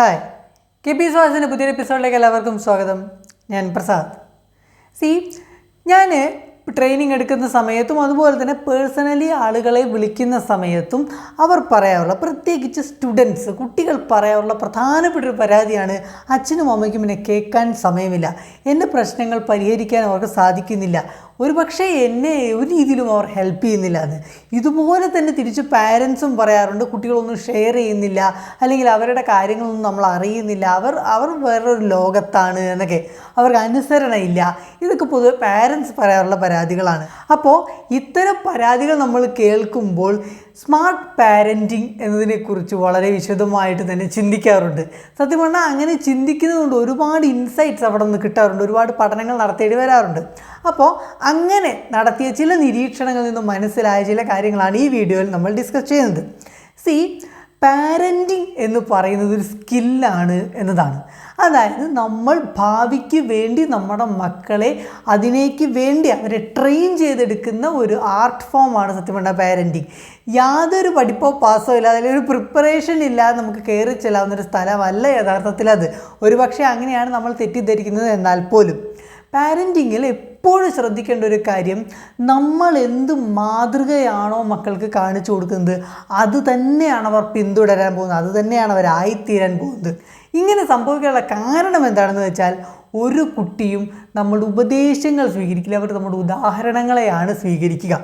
Hi, K P സ്വാസിൻ്റെ പുതിയൊരു എപ്പിസോഡിലേക്ക് എല്ലാവർക്കും സ്വാഗതം. ഞാൻ പ്രസാദ്. ഞാൻ ട്രെയിനിങ് എടുക്കുന്ന സമയത്തും അതുപോലെ തന്നെ പേഴ്സണലി ആളുകളെ വിളിക്കുന്ന സമയത്തും അവർ പറയാറുള്ള, പ്രത്യേകിച്ച് സ്റ്റുഡൻസ് കുട്ടികൾ പറയാറുള്ള പ്രധാനപ്പെട്ട ഒരു പരാതിയാണ് അച്ഛനും അമ്മയ്ക്കും എന്നെ കേൾക്കാൻ സമയമില്ല, എൻ്റെ പ്രശ്നങ്ങൾ പരിഹരിക്കാൻ അവർക്ക് സാധിക്കുന്നില്ല, ഒരു പക്ഷേ എന്നെ ഒരു രീതിയിലും അവർ ഹെൽപ്പ് ചെയ്യുന്നില്ല എന്ന്. ഇതുപോലെ തന്നെ തിരിച്ച് പാരൻസും പറയാറുണ്ട്, കുട്ടികളൊന്നും ഷെയർ ചെയ്യുന്നില്ല, അല്ലെങ്കിൽ അവരുടെ കാര്യങ്ങളൊന്നും നമ്മൾ അറിയുന്നില്ല, അവർ വേറൊരു ലോകത്താണ് എന്നൊക്കെ, അവർക്ക് അനുസരണയില്ല. ഇതൊക്കെ പൊതുവെ പാരൻസ് പറയാറുള്ള പരാതികളാണ്. അപ്പോൾ ഇത്തരം പരാതികൾ നമ്മൾ കേൾക്കുമ്പോൾ സ്മാർട്ട് പാരൻറ്റിങ് എന്നതിനെക്കുറിച്ച് വളരെ വിശദമായിട്ട് തന്നെ ചിന്തിക്കാറുണ്ട്. സത്യം പറഞ്ഞാൽ അങ്ങനെ ചിന്തിക്കുന്നതുകൊണ്ട് ഒരുപാട് ഇൻസൈറ്റ്സ് അവിടെ നിന്ന് കിട്ടാറുണ്ട്, ഒരുപാട് പഠനങ്ങൾ നടത്തേണ്ടി വരാറുണ്ട്. അപ്പോൾ അങ്ങനെ നടത്തിയ ചില നിരീക്ഷണങ്ങളിൽ നിന്നും മനസ്സിലായ ചില കാര്യങ്ങളാണ് ഈ വീഡിയോയിൽ നമ്മൾ ഡിസ്കസ് ചെയ്യുന്നത്. പാരൻറ്റിങ് എന്ന് പറയുന്നത് ഒരു സ്കില്ലാണ് എന്നതാണ്. അതായത് നമ്മൾ ഭാവിക്ക് വേണ്ടി നമ്മുടെ മക്കളെ അതിനേക്ക് വേണ്ടി അവരെ ട്രെയിൻ ചെയ്തെടുക്കുന്ന ഒരു ആർട്ട് ഫോമാണ് സത്യം പറഞ്ഞാൽ പാരൻറ്റിങ്. യാതൊരു പഠിപ്പോ പാസോ ഇല്ലാതെ അല്ലെങ്കിൽ ഒരു പ്രിപ്പറേഷൻ ഇല്ലാതെ നമുക്ക് കയറി ചെല്ലാവുന്നൊരു സ്ഥലമല്ല യഥാർത്ഥത്തിൽ അത്. ഒരുപക്ഷെ അങ്ങനെയാണ് നമ്മൾ തെറ്റിദ്ധരിക്കുന്നത്. എന്നാൽ പോലും പാരൻറ്റിങ്ങിൽ എപ്പോഴും ശ്രദ്ധിക്കേണ്ട ഒരു കാര്യം, നമ്മൾ എന്ത് മാതൃകയാണോ മക്കൾക്ക് കാണിച്ചു കൊടുക്കുന്നത് അത് തന്നെയാണ് അവർ പിന്തുടരാൻ പോകുന്നത്, അത് തന്നെയാണ് അവരായിത്തീരാൻ പോകുന്നത്. ഇങ്ങനെ സംഭവിക്കാനുള്ള കാരണം എന്താണെന്ന് വെച്ചാൽ, ഒരു കുട്ടിയും നമ്മുടെ ഉപദേശങ്ങൾ സ്വീകരിക്കില്ല, അവർ നമ്മുടെ ഉദാഹരണങ്ങളെയാണ് സ്വീകരിക്കുക.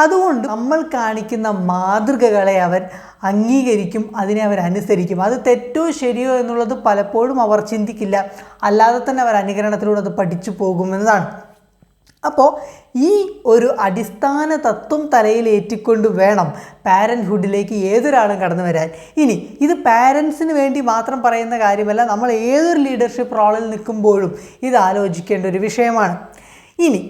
അതുകൊണ്ട് നമ്മൾ കാണിക്കുന്ന മാതൃകകളെ അവർ അംഗീകരിക്കും, അതിനെ അവർ അനുസരിക്കും. അത് തെറ്റോ ശരിയോ എന്നുള്ളത് പലപ്പോഴും അവർ ചിന്തിക്കില്ല, അല്ലാതെ തന്നെ അവർ അനുകരണത്തിലൂടെ അത് പഠിച്ചു പോകുമെന്നതാണ്. അപ്പോൾ ഈ ഒരു അടിസ്ഥാന തത്വം തലയിലേറ്റിക്കൊണ്ട് വേണം പാരൻറ്ഹുഡിലേക്ക് ഏതൊരാളും കടന്നു വരാൻ. ഇനി ഇത് പാരൻസിന് വേണ്ടി മാത്രം പറയുന്ന കാര്യമല്ല, നമ്മൾ ഏതൊരു ലീഡർഷിപ്പ് റോളിൽ നിൽക്കുമ്പോഴും ഇത് ആലോചിക്കേണ്ട ഒരു വിഷയമാണ്. ഇനി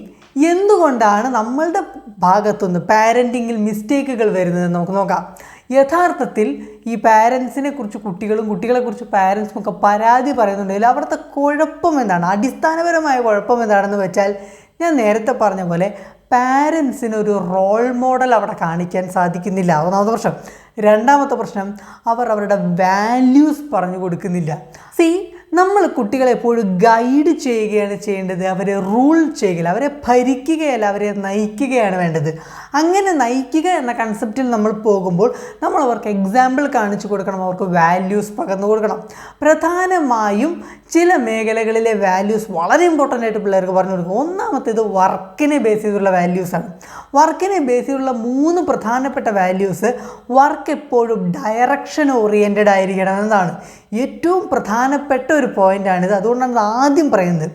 എന്തുകൊണ്ടാണ് നമ്മളുടെ ഭാഗത്തുനിന്ന് പാരൻറ്റിങ്ങിൽ മിസ്റ്റേക്കുകൾ വരുന്നതെന്ന് നമുക്ക് നോക്കാം. യഥാർത്ഥത്തിൽ ഈ പാരൻസിനെ കുറിച്ച് കുട്ടികളെക്കുറിച്ച് പാരൻസും ഒക്കെ പരാതി പറയുന്നുണ്ടെങ്കിൽ അവിടുത്തെ കുഴപ്പം എന്താണ്, അടിസ്ഥാനപരമായ കുഴപ്പം എന്താണെന്ന് വെച്ചാൽ, ഞാൻ നേരത്തെ പറഞ്ഞ പോലെ പാരൻസിന് ഒരു റോൾ മോഡൽ അവിടെ കാണിക്കാൻ സാധിക്കുന്നില്ല, ഒന്നാമത്തെ പ്രശ്നം. രണ്ടാമത്തെ പ്രശ്നം, അവർ അവരുടെ വാല്യൂസ് പറഞ്ഞു കൊടുക്കുന്നില്ല. നമ്മൾ കുട്ടികളെ എപ്പോഴും ഗൈഡ് ചെയ്യുകയാണ് ചെയ്യേണ്ടത്, അവരെ റൂൾ ചെയ്യുകയില്ല, അവരെ ഭരിക്കുകയല്ല, അവരെ നയിക്കുകയാണ് വേണ്ടത്. അങ്ങനെ നയിക്കുക എന്ന കൺസെപ്റ്റിൽ നമ്മൾ പോകുമ്പോൾ നമ്മൾ അവർക്ക് എക്സാമ്പിൾ കാണിച്ചു കൊടുക്കണം, അവർക്ക് വാല്യൂസ് പകർന്നു കൊടുക്കണം. പ്രധാനമായും ചില മേഖലകളിലെ വാല്യൂസ് വളരെ ഇമ്പോർട്ടൻ്റ് ആയിട്ട് പിള്ളേർക്ക് പറഞ്ഞു കൊടുക്കും. ഒന്നാമത്തേത് വർക്കിനെ ബേസ് ചെയ്തുള്ള വാല്യൂസാണ്. വർക്കിനെ ബേസ് ചെയ്തുള്ള 3 പ്രധാനപ്പെട്ട വാല്യൂസ്. വർക്ക് എപ്പോഴും ഡയറക്ഷൻ ഓറിയൻറ്റഡ് ആയിരിക്കണം എന്നതാണ് ഏറ്റവും പ്രധാനപ്പെട്ട ഒരു പോയിൻ്റാണിത്. അതുകൊണ്ടാണ് ആദ്യം പറയുന്നത്.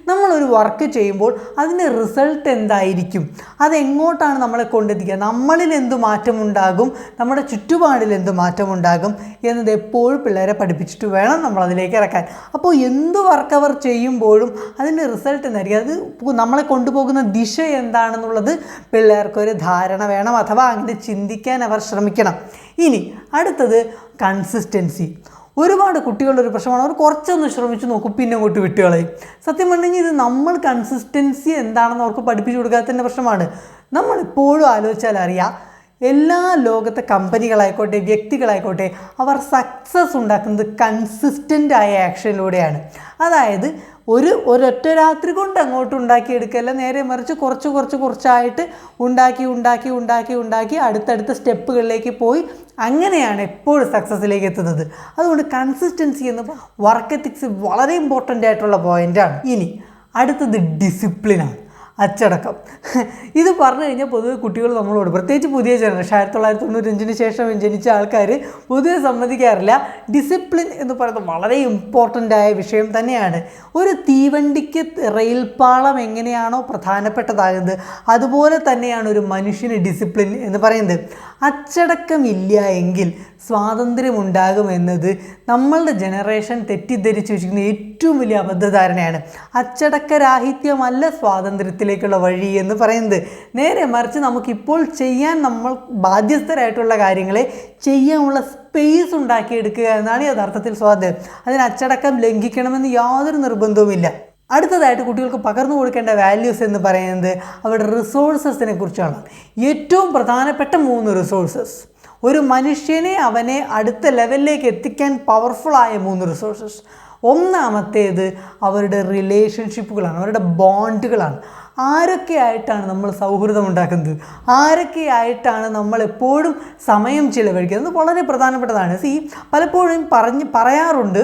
നമ്മളൊരു വർക്ക് ചെയ്യുമ്പോൾ അതിൻ്റെ റിസൾട്ട് എന്തായിരിക്കും, അതെങ്ങോട്ടാണ് നമ്മളെ കൊണ്ടെത്തിക്കുക, നമ്മളിൽ എന്ത് മാറ്റമുണ്ടാകും, നമ്മുടെ ചുറ്റുപാടിൽ എന്ത് മാറ്റമുണ്ടാകും എന്നത് എപ്പോഴും പിള്ളേരെ പഠിപ്പിച്ചിട്ട് വേണം നമ്മളതിലേക്ക് ഇറക്കാൻ. അപ്പോൾ എന്ത് വർക്ക് അവർ ചെയ്യുമ്പോഴും അതിൻ്റെ റിസൾട്ട് എന്തായിരിക്കും, അത് നമ്മളെ കൊണ്ടുപോകുന്ന ദിശ എന്താണെന്നുള്ളത് പിള്ളേർക്കൊരു ധാരണ വേണം, അഥവാ അങ്ങനെ ചിന്തിക്കാൻ അവർ ശ്രമിക്കണം. ഇനി അടുത്തത് കൺസിസ്റ്റൻസി. ഒരുപാട് കുട്ടികളുടെ ഒരു പ്രശ്നമാണ്, അവർ കുറച്ചൊന്ന് ശ്രമിച്ച് നോക്കും, പിന്നെ അങ്ങോട്ട് വിട്ടുകളയും. സത്യം പറഞ്ഞാൽ ഇത് നമ്മൾ കൺസിസ്റ്റൻസി എന്താണെന്ന് അവർക്ക് പഠിപ്പിച്ചു കൊടുക്കാത്തതിൻ്റെ പ്രശ്നമാണ്. നമ്മളെപ്പോഴും ആലോചിച്ചാൽ അറിയാം, എല്ലാ ലോകത്തെ കമ്പനികളായിക്കോട്ടെ വ്യക്തികളായിക്കോട്ടെ അവർ സക്സസ് ഉണ്ടാക്കുന്നത് കൺസിസ്റ്റൻ്റ് ആയ ആക്ഷനിലൂടെയാണ്. അതായത് ഒരൊറ്റ രാത്രി കൊണ്ട് അങ്ങോട്ട് ഉണ്ടാക്കിയെടുക്കല്ല, നേരെ മറിച്ച് കുറച്ചായിട്ട് ഉണ്ടാക്കി അടുത്തടുത്ത സ്റ്റെപ്പുകളിലേക്ക് പോയി അങ്ങനെയാണ് എപ്പോഴും സക്സസ്സിലേക്ക് എത്തുന്നത്. അതുകൊണ്ട് കൺസിസ്റ്റൻസി എന്ന വർക്ക് എത്തിക്സ് വളരെ ഇമ്പോർട്ടൻ്റ് ആയിട്ടുള്ള പോയിൻ്റാണ്. ഇനി അടുത്തത് ഡിസിപ്ലിനാണ്, അച്ചടക്കം. ഇത് പറഞ്ഞു കഴിഞ്ഞാൽ പൊതുവെ കുട്ടികൾ നമ്മളോട്, പ്രത്യേകിച്ച് പുതിയ ജനറേഷൻ 1995 ശേഷം ജനിച്ച ആൾക്കാർ പൊതുവെ സമ്മതിക്കാറില്ല. ഡിസിപ്ലിൻ എന്ന് പറയുന്നത് വളരെ ഇമ്പോർട്ടൻ്റ് ആയ വിഷയം തന്നെയാണ്. ഒരു തീവണ്ടിക്ക് റെയിൽപാളം എങ്ങനെയാണോ പ്രധാനപ്പെട്ടതാകുന്നത് അതുപോലെ തന്നെയാണ് ഒരു മനുഷ്യന് ഡിസിപ്ലിൻ എന്ന് പറയുന്നത്. അച്ചടക്കമില്ല എങ്കിൽ സ്വാതന്ത്ര്യമുണ്ടാകുമെന്നത് നമ്മളുടെ ജനറേഷൻ തെറ്റിദ്ധരിച്ച് വെച്ചിരിക്കുന്ന ഏറ്റവും വലിയ അബദ്ധധാരണയാണ്. അച്ചടക്കരാഹിത്യമല്ല സ്വാതന്ത്ര്യത്തിലേക്കുള്ള വഴി എന്ന് പറയുന്നത്. നേരെ മറിച്ച് നമുക്കിപ്പോൾ ചെയ്യാൻ നമ്മൾ ബാധ്യസ്ഥരായിട്ടുള്ള കാര്യങ്ങളെ ചെയ്യാനുള്ള സ്പേസ് ഉണ്ടാക്കിയെടുക്കുക എന്നാണ് യഥാർത്ഥത്തിൽ സ്വാതന്ത്ര്യം. അതിന് അച്ചടക്കം ലംഘിക്കണമെന്ന് യാതൊരു നിർബന്ധവുമില്ല. അടുത്തതായിട്ട് കുട്ടികൾക്ക് പകർന്നു കൊടുക്കേണ്ട വാല്യൂസ് എന്ന് പറയുന്നത് അവരുടെ റിസോഴ്സസിനെ കുറിച്ചാണ്. ഏറ്റവും പ്രധാനപ്പെട്ട 3 റിസോഴ്സസ്. ഒരു മനുഷ്യനെ അവനെ അടുത്ത ലെവലിലേക്ക് എത്തിക്കാൻ പവർഫുള്ളായ 3 റിസോഴ്സസ്. ഒന്നാമത്തേത് അവരുടെ റിലേഷൻഷിപ്പുകളാണ്, അവരുടെ ബോണ്ടുകളാണ്. ആരൊക്കെയായിട്ടാണ് നമ്മൾ സൗഹൃദം ഉണ്ടാക്കുന്നത്, ആരൊക്കെയായിട്ടാണ് നമ്മൾ എപ്പോഴും സമയം ചിലവഴിക്കുന്നത്, വളരെ പ്രധാനപ്പെട്ടതാണ്. പലപ്പോഴും പറയാറുണ്ട്,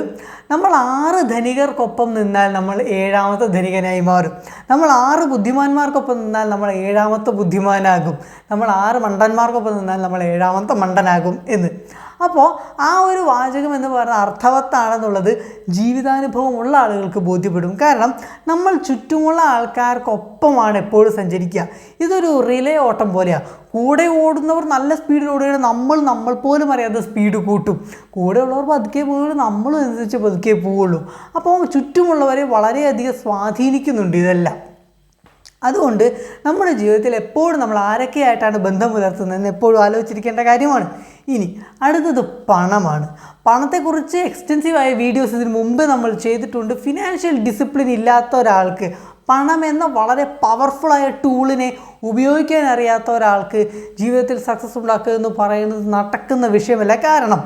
നമ്മൾ 6 ധനികർക്കൊപ്പം നിന്നാൽ നമ്മൾ 7ാമത്തെ ധനികനായി മാറും, നമ്മൾ 6 ബുദ്ധിമാന്മാർക്കൊപ്പം നിന്നാൽ നമ്മൾ 7ാമത്തെ ബുദ്ധിമാനാകും, നമ്മൾ 6 മണ്ടന്മാർക്കൊപ്പം നിന്നാൽ നമ്മൾ 7ാമത്തെ മണ്ടനാകും എന്ന്. അപ്പോൾ ആ ഒരു വാചകം എന്ന് പറയുന്നത് അർത്ഥവത്താണെന്നുള്ളത് ജീവിതാനുഭവമുള്ള ആളുകൾക്ക് ബോധ്യപ്പെടും. കാരണം നമ്മൾ ചുറ്റുമുള്ള ആൾക്കാർക്കൊപ്പമാണ് എപ്പോഴും സഞ്ചരിക്കുക. ഇതൊരു റിലേ ഓട്ടം പോലെയാണ്. കൂടെ ഓടുന്നവർ നല്ല സ്പീഡിൽ ഓടുകയാണ്, നമ്മൾ പോലും അറിയാതെ സ്പീഡ് കൂട്ടും. കൂടെ ഉള്ളവർ പതുക്കെ പോവുകയുള്ളൂ, നമ്മളും അനുസരിച്ച് പതുക്കെ പോവുള്ളൂ. അപ്പോൾ ചുറ്റുമുള്ളവരെ വളരെയധികം സ്വാധീനിക്കുന്നുണ്ട് ഇതെല്ലാം. അതുകൊണ്ട് നമ്മുടെ ജീവിതത്തിൽ എപ്പോഴും നമ്മൾ ആരൊക്കെയായിട്ടാണ് ബന്ധം പുലർത്തുന്നതെന്ന് എപ്പോഴും ആലോചിച്ചിരിക്കേണ്ട കാര്യമാണ്. ഇനി അടുത്തത് പണമാണ്. പണത്തെക്കുറിച്ച് എക്സ്റ്റെൻസീവായ വീഡിയോസ് ഇതിന് മുമ്പ് നമ്മൾ ചെയ്തിട്ടുണ്ട്. ഫിനാൻഷ്യൽ ഡിസിപ്ലിൻ ഇല്ലാത്ത ഒരാൾക്ക്, പണം എന്ന വളരെ പവർഫുള്ളായ ടൂളിനെ ഉപയോഗിക്കാൻ അറിയാത്ത ഒരാൾക്ക് ജീവിതത്തിൽ സക്സസ് ഉണ്ടാക്കുക എന്ന് പറയുന്നത് നടക്കുന്ന വിഷയമല്ല. കാരണം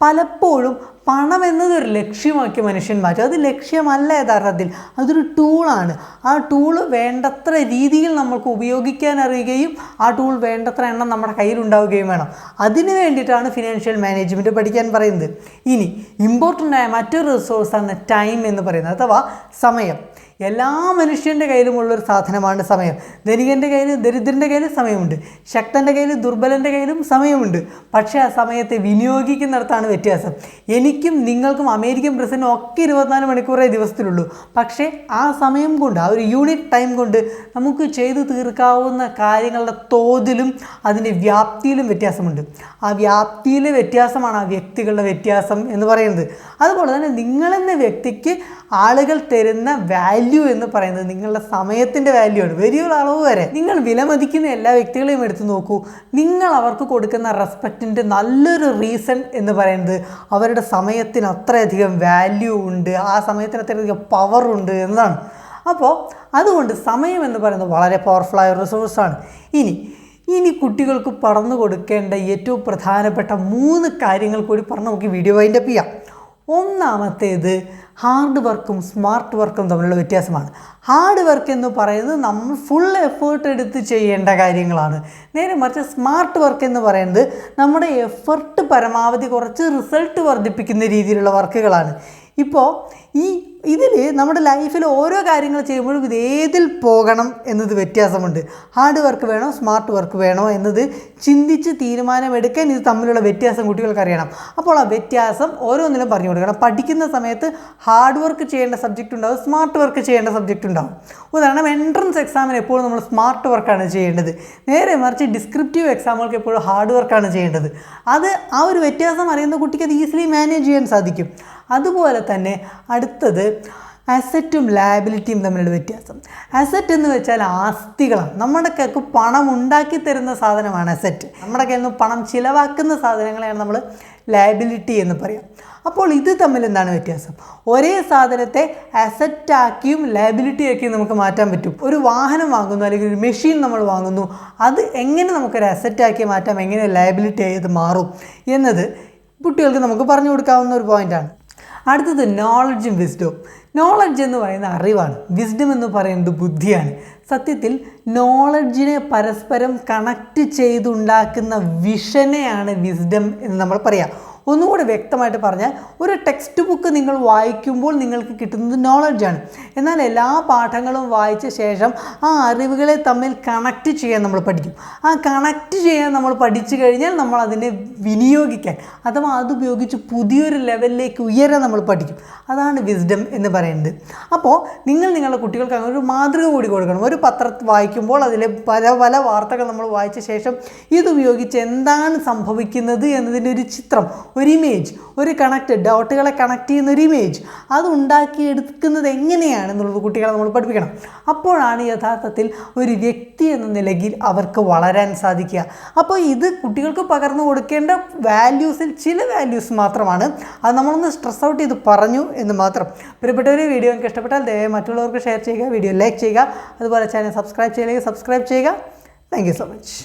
പലപ്പോഴും പണം എന്നതൊരു ലക്ഷ്യമാക്കി മനുഷ്യൻ മാറ്റും. അത് ലക്ഷ്യമല്ല യഥാർത്ഥത്തിൽ, അതൊരു ടൂളാണ്. ആ ടൂള് വേണ്ടത്ര രീതിയിൽ നമ്മൾക്ക് ഉപയോഗിക്കാൻ അറിയുകയും ആ ടൂൾ വേണ്ടത്ര എണ്ണം നമ്മുടെ കയ്യിലുണ്ടാവുകയും വേണം. അതിന് വേണ്ടിയിട്ടാണ് ഫിനാൻഷ്യൽ മാനേജ്മെൻറ്റ് പഠിക്കാൻ പറയുന്നത്. ഇനി ഇമ്പോർട്ടൻ്റായ മറ്റൊരു റിസോഴ്സാണ് ടൈം എന്ന് പറയുന്നത്, അഥവാ സമയം. എല്ലാ മനുഷ്യൻ്റെ കയ്യിലുമുള്ളൊരു സാധനമാണ് സമയം. ധനികൻ്റെ കയ്യിൽ, ദരിദ്രൻ്റെ കയ്യിൽ സമയമുണ്ട്, ശക്തൻ്റെ കയ്യിൽ, ദുർബലൻ്റെ കയ്യിലും സമയമുണ്ട്. പക്ഷേ ആ സമയത്തെ വിനിയോഗിക്കുന്നിടത്താണ് വ്യത്യാസം. എനിക്കും നിങ്ങൾക്കും അമേരിക്കൻ പ്രസിഡന്റിനും ഒക്കെ 24 മണിക്കൂറേ ദിവസത്തിലുള്ളൂ. പക്ഷേ ആ സമയം കൊണ്ട്, ആ ഒരു യൂണിറ്റ് ടൈം കൊണ്ട് നമുക്ക് ചെയ്തു തീർക്കാവുന്ന കാര്യങ്ങളുടെ തോതിലും അതിൻ്റെ വ്യാപ്തിയിലും വ്യത്യാസമുണ്ട്. ആ വ്യാപ്തിയിലെ വ്യത്യാസമാണ് ആ വ്യക്തികളുടെ വ്യത്യാസം എന്ന് പറയുന്നത്. അതുപോലെ തന്നെ നിങ്ങളെന്ന വ്യക്തിക്ക് ആളുകൾ തരുന്ന വാല്യൂ എന്ന് പറയുന്നത് നിങ്ങളുടെ സമയത്തിൻ്റെ വാല്യൂ ആണ്. വലിയൊരു അളവ് വരെ നിങ്ങൾ വിലമതിക്കുന്ന എല്ലാ വ്യക്തികളെയും എടുത്തു നോക്കൂ. നിങ്ങൾ അവർക്ക് കൊടുക്കുന്ന റെസ്പെക്റ്റിൻ്റെ നല്ലൊരു റീസൺ എന്ന് പറയുന്നത് അവരുടെ സമയത്തിന് അത്രയധികം വാല്യൂ ഉണ്ട്, ആ സമയത്തിന് അത്രയധികം പവറുണ്ട് എന്നതാണ്. അപ്പോൾ അതുകൊണ്ട് സമയം എന്ന് പറയുന്നത് വളരെ പവർഫുള്ളായ റിസോഴ്സാണ്. ഇനി കുട്ടികൾക്ക് പറഞ്ഞു കൊടുക്കേണ്ട ഏറ്റവും പ്രധാനപ്പെട്ട 3 കാര്യങ്ങൾ കൂടി പറഞ്ഞ് നമുക്ക് വീഡിയോ വൈൻഡപ്പ് ചെയ്യാം. ഒന്നാമത്തേത് ഹാർഡ് വർക്കും സ്മാർട്ട് വർക്കും തമ്മിലുള്ള വ്യത്യാസമാണ്. ഹാർഡ് വർക്ക് എന്ന് പറയുന്നത് നമ്മൾ ഫുൾ എഫേർട്ട് എടുത്ത് ചെയ്യേണ്ട കാര്യങ്ങളാണ്. നേരെ മറിച്ച് സ്മാർട്ട് വർക്ക് എന്ന് പറയുന്നത് നമ്മുടെ എഫർട്ട് പരമാവധി കുറച്ച് റിസൾട്ട് വർദ്ധിപ്പിക്കുന്ന രീതിയിലുള്ള വർക്കുകളാണ്. ഇപ്പോൾ ഇതിൽ നമ്മുടെ ലൈഫിൽ ഓരോ കാര്യങ്ങൾ ചെയ്യുമ്പോഴും ഇത് ഏതിൽ പോകണം എന്നത് വ്യത്യാസമുണ്ട്. ഹാർഡ് വർക്ക് വേണോ സ്മാർട്ട് വർക്ക് വേണോ എന്നത് ചിന്തിച്ച് തീരുമാനമെടുക്കാൻ ഇത് തമ്മിലുള്ള വ്യത്യാസം കുട്ടികൾക്ക് അറിയണം. അപ്പോൾ ആ വ്യത്യാസം ഓരോന്നിലും പറഞ്ഞു കൊടുക്കണം. പഠിക്കുന്ന സമയത്ത് ഹാർഡ് വർക്ക് ചെയ്യേണ്ട സബ്ജക്റ്റ് ഉണ്ടാവും, സ്മാർട്ട് വർക്ക് ചെയ്യേണ്ട സബ്ജക്റ്റ് ഉണ്ടാവും. ഉദാഹരണം, എൻട്രൻസ് എക്സാമിന് എപ്പോഴും നമ്മൾ സ്മാർട്ട് വർക്കാണ് ചെയ്യേണ്ടത്. നേരെ മറിച്ച് ഡിസ്ക്രിപ്റ്റീവ് എക്സാമുകൾക്ക് എപ്പോഴും ഹാർഡ് വർക്കാണ് ചെയ്യേണ്ടത്. ആ ഒരു വ്യത്യാസം അറിയുന്ന കുട്ടിക്ക് അത് ഈസിലി മാനേജ് ചെയ്യാൻ സാധിക്കും. അതുപോലെ തന്നെ അടുത്തത് അസറ്റും ലയബിലിറ്റിയും തമ്മിലുള്ള വ്യത്യാസം. അസറ്റ് എന്ന് വെച്ചാൽ ആസ്തികളാണ്. നമ്മുടെ കയ്ക്ക് പണം ഉണ്ടാക്കി തരുന്ന സാധനമാണ് അസറ്റ്. നമ്മുടെ കയ്യിൽ നിന്ന് പണം ചിലവാക്കുന്ന സാധനങ്ങളെയാണ് നമ്മൾ ലയബിലിറ്റി എന്ന് പറയാം. അപ്പോൾ ഇത് തമ്മിൽ എന്താണ് വ്യത്യാസം? ഒരേ സാധനത്തെ അസറ്റാക്കിയും ലയബിലിറ്റി ആക്കിയും നമുക്ക് മാറ്റാൻ പറ്റും. ഒരു വാഹനം വാങ്ങുന്നു അല്ലെങ്കിൽ ഒരു മെഷീൻ നമ്മൾ വാങ്ങുന്നു, അത് എങ്ങനെ നമുക്കൊരു അസറ്റാക്കി മാറ്റാം, എങ്ങനെ ലയബിലിറ്റി ആയി അത് മാറും എന്നത് കുട്ടികൾക്ക് നമുക്ക് പറഞ്ഞു കൊടുക്കാവുന്ന ഒരു പോയിൻ്റാണ്. അടുത്തത് നോളജും വിസ്ഡവും. നോളജ് എന്ന് പറയുന്ന അറിവാണ്, വിസ്ഡം എന്ന് പറയുന്നത് ബുദ്ധിയാണ്. സത്യത്തിൽ നോളജിനെ പരസ്പരം കണക്റ്റ് ചെയ്തുണ്ടാക്കുന്ന വിഷനെയാണ് വിസ്ഡം എന്ന് നമ്മൾ പറയാം. ഒന്നുകൂടി വ്യക്തമായിട്ട് പറഞ്ഞാൽ, ഒരു ടെക്സ്റ്റ് ബുക്ക് നിങ്ങൾ വായിക്കുമ്പോൾ നിങ്ങൾക്ക് കിട്ടുന്നത് നോളജാണ്. എന്നാൽ എല്ലാ പാഠങ്ങളും വായിച്ച ശേഷം ആ അറിവുകളെ തമ്മിൽ കണക്റ്റ് ചെയ്യാൻ നമ്മൾ പഠിക്കും. ആ കണക്റ്റ് ചെയ്യാൻ നമ്മൾ പഠിച്ചു കഴിഞ്ഞാൽ നമ്മൾ അതിനെ വിനിയോഗിക്കാൻ, അഥവാ അതുപയോഗിച്ച് പുതിയൊരു ലെവലിലേക്ക് ഉയരാൻ നമ്മൾ പഠിക്കും. അതാണ് വിസ്ഡം എന്ന് പറയുന്നത്. അപ്പോൾ നിങ്ങളുടെ കുട്ടികൾക്ക് അങ്ങനെ ഒരു മാതൃക കൂടി കൊടുക്കണം. ഒരു പത്രം വായിക്കുമ്പോൾ അതിലെ പല വാർത്തകൾ നമ്മൾ വായിച്ച ശേഷം ഇതുപയോഗിച്ച് എന്താണ് സംഭവിക്കുന്നത് എന്നതിൻ്റെ ഒരു ചിത്രം, ഒരു ഇമേജ്, ഒരു ഡോട്ടുകളെ കണക്ട് ചെയ്യുന്ന ഒരു ഇമേജ്, അത് ഉണ്ടാക്കിയെടുക്കുന്നത് എങ്ങനെയാണെന്നുള്ളത് കുട്ടികളെ നമ്മൾ പഠിപ്പിക്കണം. അപ്പോഴാണ് യഥാർത്ഥത്തിൽ ഒരു വ്യക്തി എന്ന നിലയിൽ അവർക്ക് വളരാൻ സാധിക്കുക. അപ്പോൾ ഇത് കുട്ടികൾക്ക് പകർന്നു കൊടുക്കേണ്ട വാല്യൂസിൽ ചില വാല്യൂസ് മാത്രമാണ്. അത് നമ്മളൊന്ന് സ്ട്രെസ് ഔട്ട് ചെയ്ത് പറഞ്ഞു എന്ന് മാത്രം. പ്രിയപ്പെട്ടവരെ, വീഡിയോ നിങ്ങൾക്ക് ഇഷ്ടപ്പെട്ടാൽ ദയവായി മറ്റുള്ളവർക്ക് ഷെയർ ചെയ്യുക, വീഡിയോ ലൈക്ക് ചെയ്യുക, അതുപോലെ ചാനൽ സബ്സ്ക്രൈബ് ചെയ്യുക. Thank you so much.